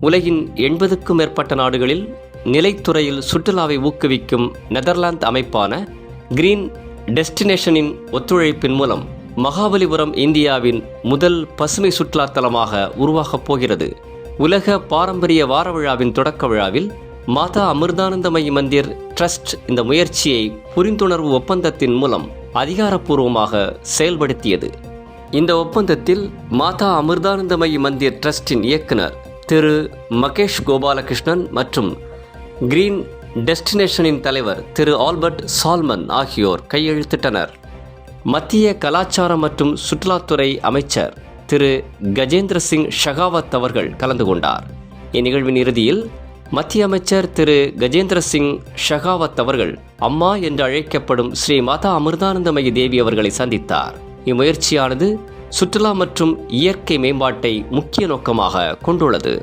உலகின் 80க்கும் மேற்பட்ட நாடுகளில் நிலைத்துறையில் சுற்றுலாவை ஊக்குவிக்கும் நெதர்லாந்து அமைப்பான கிரீன் டெஸ்டினேஷனின் ஒத்துழைப்பின் மூலம் மகாபலிபுரம் இந்தியாவின் முதல் பசுமை சுற்றுலாத்தலமாக உருவாகப் போகிறது. உலக பாரம்பரிய வார விழாவின் தொடக்க விழாவில் மாதா அமிர்தானந்தமயி மந்திர் ட்ரஸ்ட் இந்த முயற்சியை புரிந்துணர்வு ஒப்பந்தத்தின் மூலம் அதிகாரப்பூர்வமாக செயல்படுத்தியது. இந்த ஒப்பந்தத்தில் மாதா அமிர்தானந்தமயி மந்திர் ட்ரஸ்டின் இயக்குனர் திரு மகேஷ் கோபாலகிருஷ்ணன் மற்றும் கிரீன் டெஸ்டினேஷனின் தலைவர் திரு ஆல்பர்ட் சால்மன் ஆகியோர் கையெழுத்திட்டனர். மத்திய கலாச்சாரம் மற்றும் சுற்றுலாத்துறை அமைச்சர் திரு கஜேந்திர சிங் ஷெகாவத் அவர்கள் கலந்து கொண்டார். இந்நிகழ்வின் இறுதியில் மத்திய அமைச்சர் திரு கஜேந்திர சிங் ஷெகாவத் அவர்கள் அம்மா என்று அழைக்கப்படும் ஸ்ரீ மாதா அமிர்தானந்தமயி தேவி அவர்களை சந்தித்தார். இம்முயற்சியானது சுற்றுலா மற்றும் இயற்கை மேம்பாட்டை முக்கிய நோக்கமாக கொண்டுள்ளது.